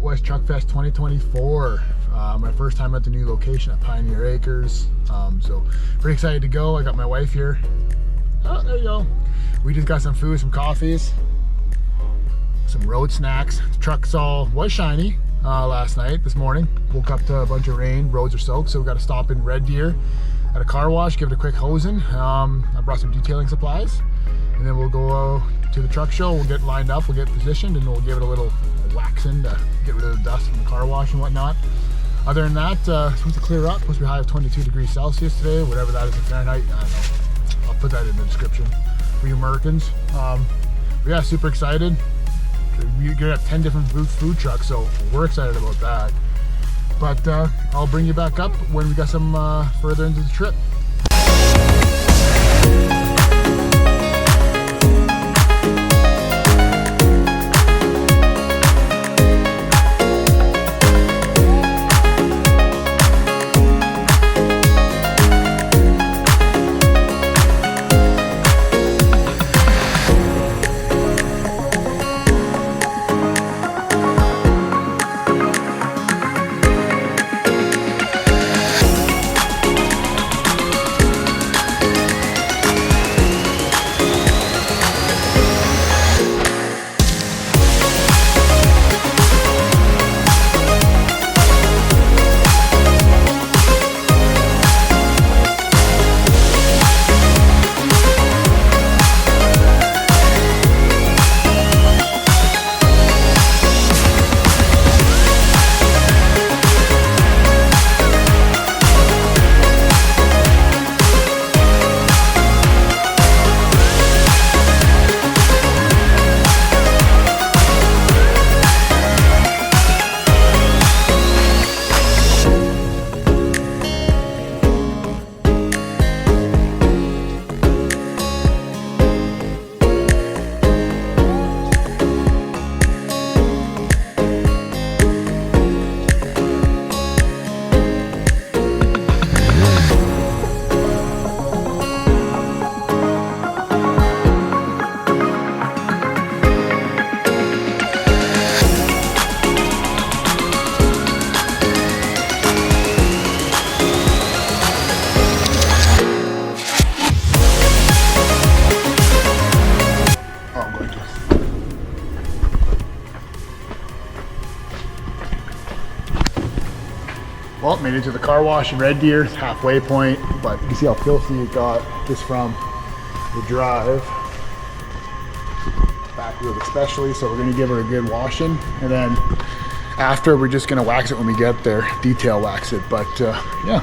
Out West Truck Fest 2024. My first time at the new location at Pioneer Acres. So pretty excited to go. I got my wife here. Oh, there you go. We just got some food, some coffees, some road snacks. The truck's was shiny last night. This morning woke up to a bunch of rain. Roads are soaked, so we got to stop in Red Deer at a car wash, give it a quick hosing. I brought some detailing supplies, and then we'll go to the truck show. We'll get lined up, we'll get positioned, and we'll give it a little waxing to get rid of the dust from the car wash and whatnot. Other than that, supposed to clear up. Supposed to be high of 22 degrees Celsius today, whatever that is in Fahrenheit. I don't know. I'll put that in the description for you Americans. But yeah, super excited. You're gonna have 10 different food trucks, so we're excited about that. But I'll bring you back up when we got some further into the trip. Well, made it to the car wash in Red Deer, halfway point, but you can see how filthy it got just from the drive. Back wheel especially, so we're gonna give her a good washing, and then after we're just gonna wax it when we get up there, detail wax it, but yeah,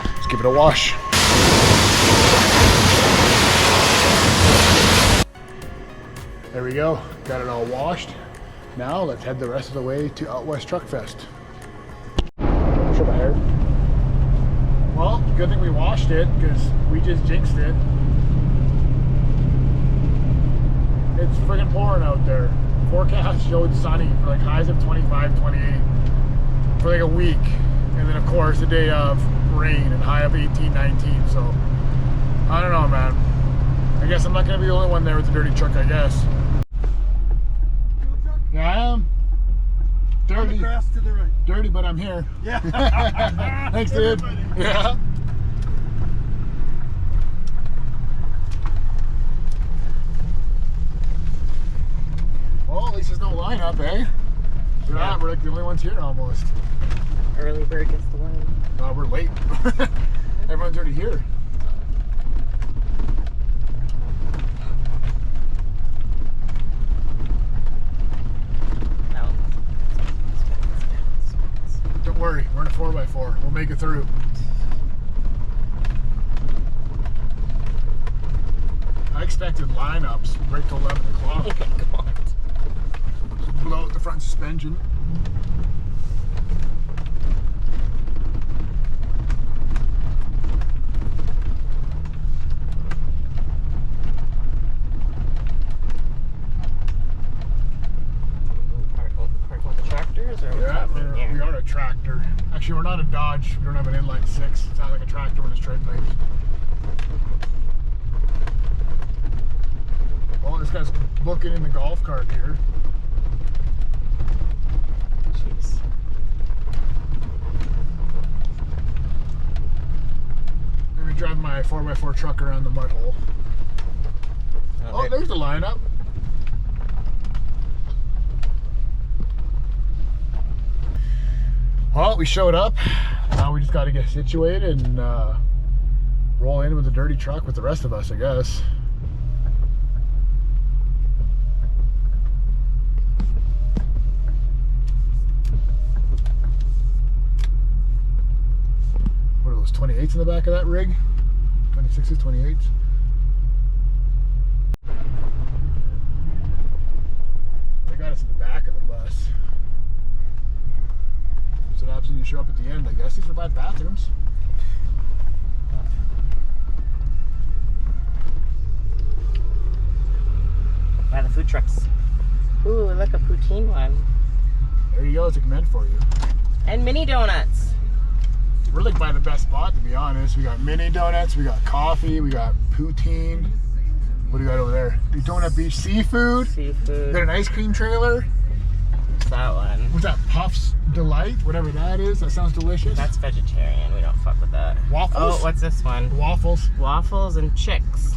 let's give it a wash. There we go, got it all washed. Now let's head the rest of the way to Out West Truck Fest. Well, good thing we washed it because we just jinxed it. It's friggin' pouring out there. Forecast showed sunny for like highs of 25, 28 for like a week. And then of course a day of rain and high of 18, 19. So I don't know, man. I guess I'm not gonna be the only one there with the dirty truck, I guess. Yeah, I am. Dirty. Grass to the right. Dirty, but I'm here. Yeah. Thanks, dude. Yeah. Well, at least there's no lineup, eh? We're like the only ones here almost. Early bird gets the worm. No, we're late. Everyone's already here. Don't worry, we're in a 4x4. We'll make it through. I expected lineups right till 11 o'clock. Oh my God. Blow out the front suspension. Yeah, we are a tractor. Actually, we're not a Dodge. We don't have an inline 6. It's not like a tractor with a straight plate. Well, this guy's looking in the golf cart here. Jeez. drive my 4x4 truck around the mud hole. Oh, there's the lineup. Well, we showed up. Now we just got to get situated and roll in with the dirty truck with the rest of us, I guess. What are those 28s in the back of that rig? 26s, 28s? They got us in the back of the bus. So what happens when you show up at the end, I guess. These provide bathrooms. By the food trucks. Ooh, look, a poutine one. There you go, it's like meant for you. And mini donuts. We're like by the best spot, to be honest. We got mini donuts, we got coffee, we got poutine. What do you got over there? Donut Beach seafood. Seafood. We got an ice cream trailer. What's that one? What's that? Puffs Delight, whatever that is. That sounds delicious. That's vegetarian. We don't fuck with that. Waffles. Oh, what's this one? Waffles. Waffles and chicks.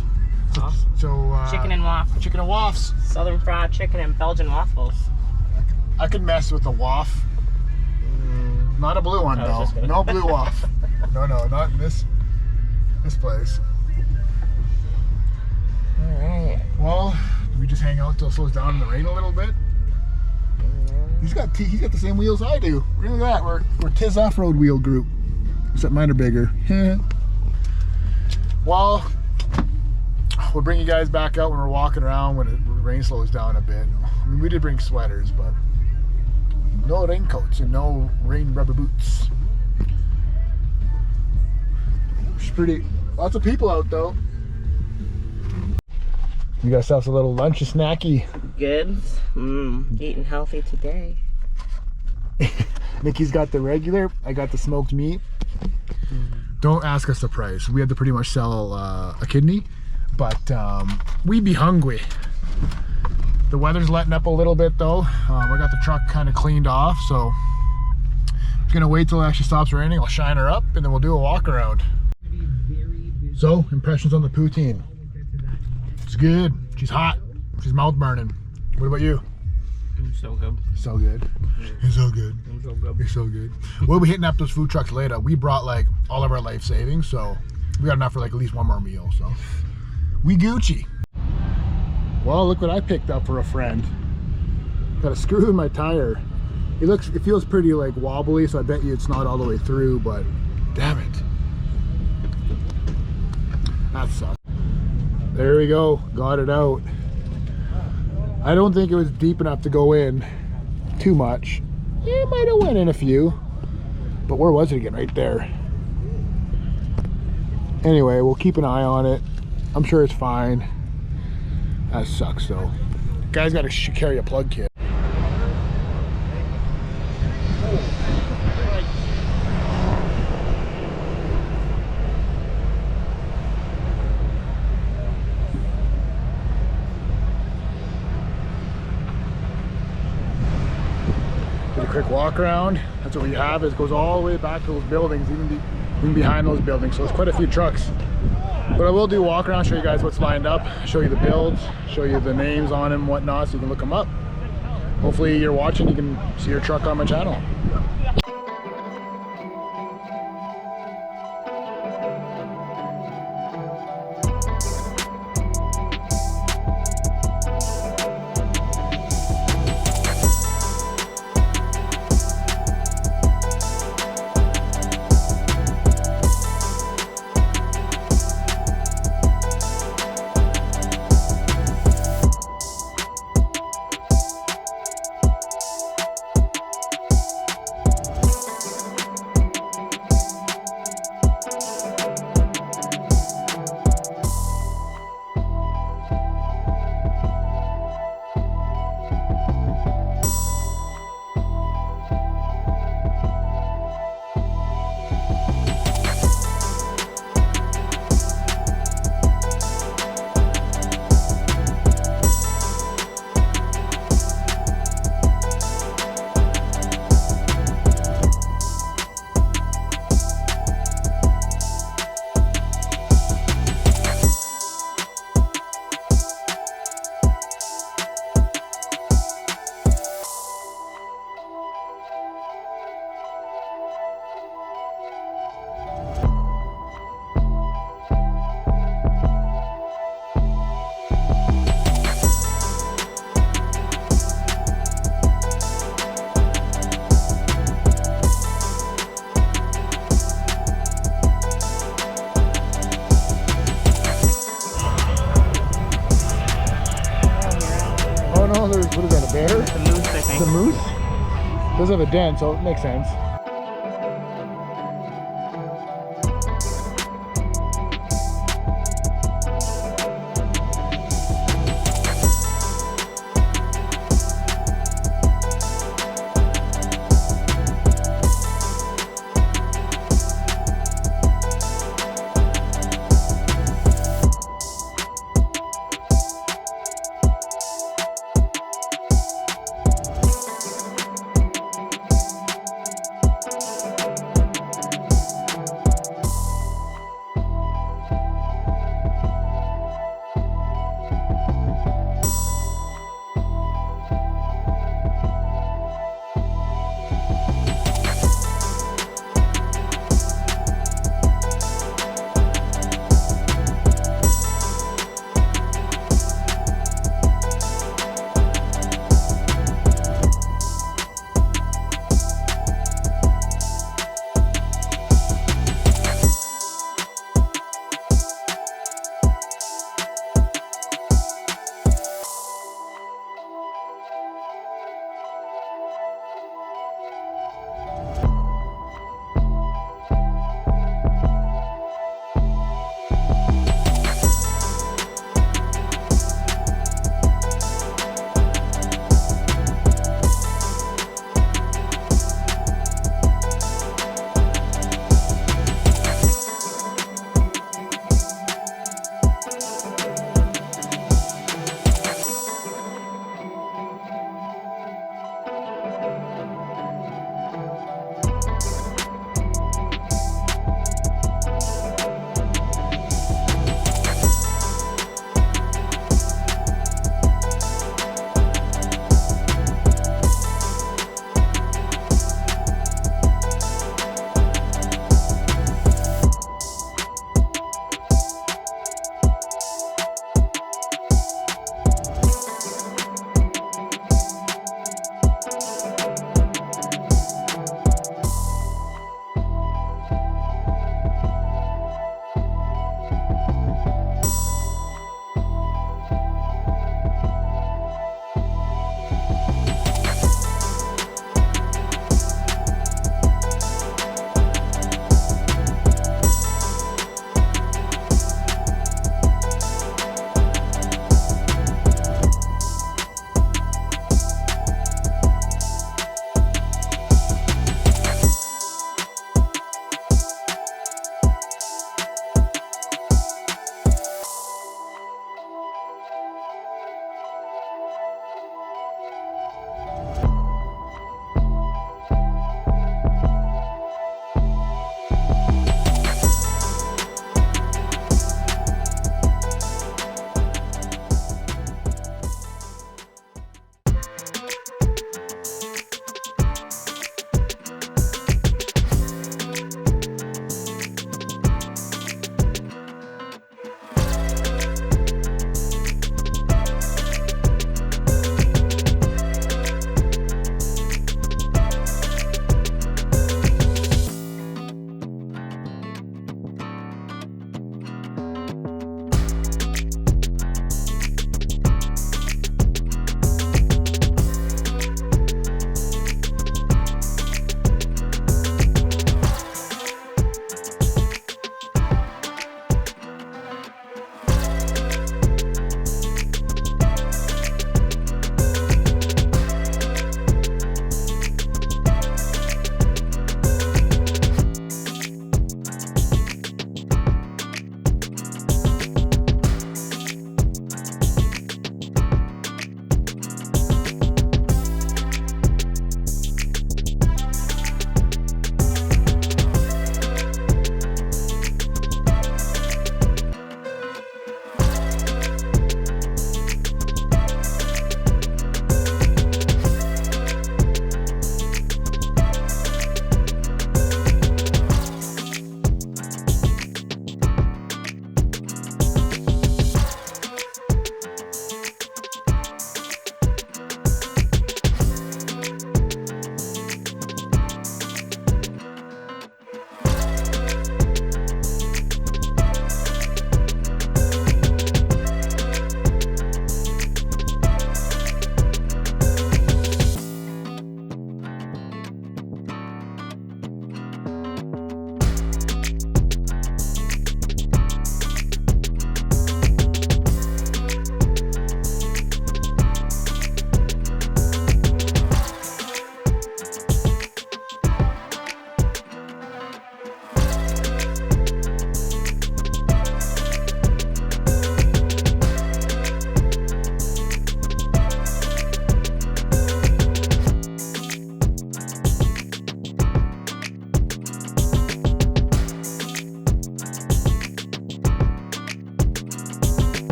So Chicken and waffles. Chicken and waffles. Southern fried chicken and Belgian waffles. I could mess with the waff. Not a blue one, though. No blue waff. No, not in this place. Alright. Well, do we just hang out till it slows down in the rain a little bit? He's got the same wheels I do. Look at that. We're Tiz off-road wheel group. Except mine are bigger. Well, we'll bring you guys back out when we're walking around when the rain slows down a bit. I mean, we did bring sweaters, but no raincoats and no rain rubber boots. It's lots of people out though. We got ourselves a little lunch, a snacky. Goods. Eating healthy today. Nikki's got the regular, I got the smoked meat. Don't ask us the price. We had to pretty much sell a kidney, but we be hungry. The weather's letting up a little bit though. I got the truck kind of cleaned off, so I'm gonna wait till it actually stops raining. I'll shine her up and then we'll do a walk around. So, impressions on the poutine. It's good. She's hot. She's mouth burning. What about you? So good. So good. It's so good. It's so good. It's so good. We'll be hitting up those food trucks later. We brought like all of our life savings, so we got enough for like at least one more meal. So we Gucci. Well, look what I picked up for a friend. Got a screw in my tire. It feels pretty like wobbly, so I bet you it's not all the way through, but damn it. That sucks. There we go, got it out. I don't think it was deep enough to go in too much. It might have went in a few, but where was it again? Right there. Anyway, we'll keep an eye on it. I'm sure it's fine. That sucks though. Guy's got to carry a plug kit. Did a quick walk around. That's what we have. It goes all the way back to those buildings, even behind those buildings. So it's quite a few trucks. But I will do a walk around, show you guys what's lined up, show you the builds, show you the names on them and whatnot, so you can look them up. Hopefully you're watching, you can see your truck on my channel. what is that, a bear? It's a moose, I It's think. a moose? Does have a den, so it makes sense.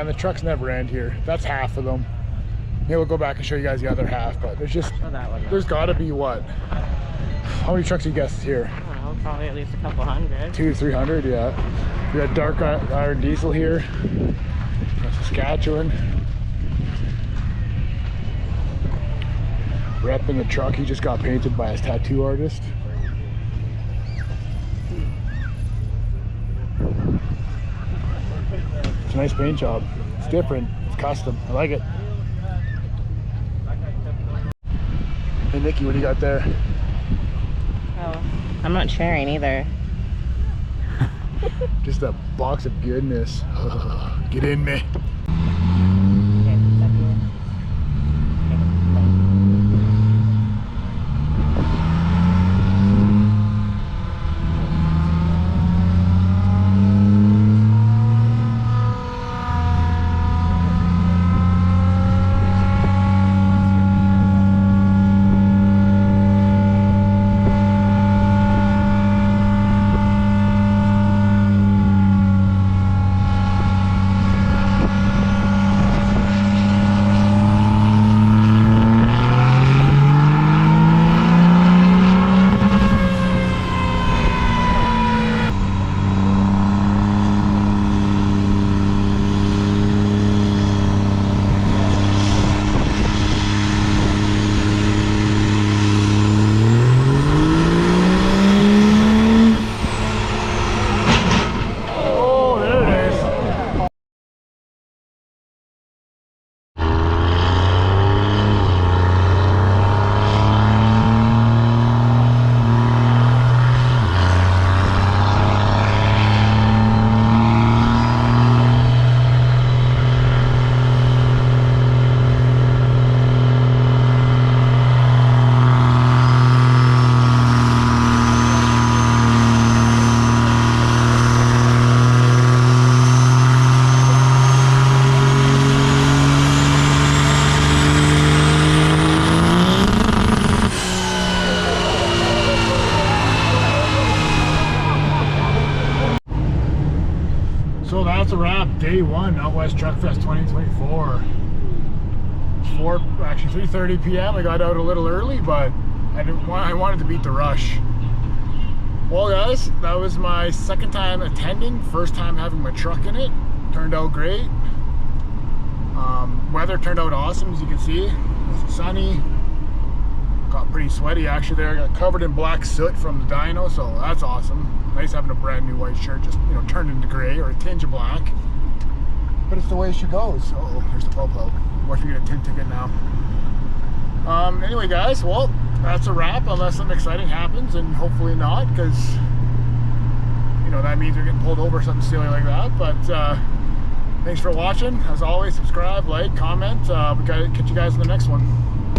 man, the trucks never end here. That's half of them. Maybe we'll go back and show you guys the other half, but there's just, there's gotta be what? How many trucks do you guess is here? I don't know, probably at least a couple hundred. 200-300, yeah. We got dark iron diesel here. Saskatchewan. Repping the truck he just got painted by his tattoo artist. It's a nice paint job. It's different. It's custom. I like it. Hey Nikki, what do you got there? Oh, I'm not sharing either. Just a box of goodness. Get in me. So that's a wrap. Day one, Out West Truck Fest 2024. 3:30 p.m. I got out a little early, but I wanted to beat the rush. Well, guys, that was my second time attending. First time having my truck in it. Turned out great. Weather turned out awesome, as you can see. It's sunny. Got pretty sweaty actually there. I got covered in black soot from the dyno, so that's awesome. Nice having a brand new white shirt just, you know, turned into gray or a tinge of black. But it's the way she goes. Oh, there's the popo. Watch me get a tint ticket now. Anyway, guys, well, that's a wrap unless something exciting happens, and hopefully not, because, you know, that means you're getting pulled over or something silly like that. But thanks for watching. As always, subscribe, like, comment. We got to catch you guys in the next one.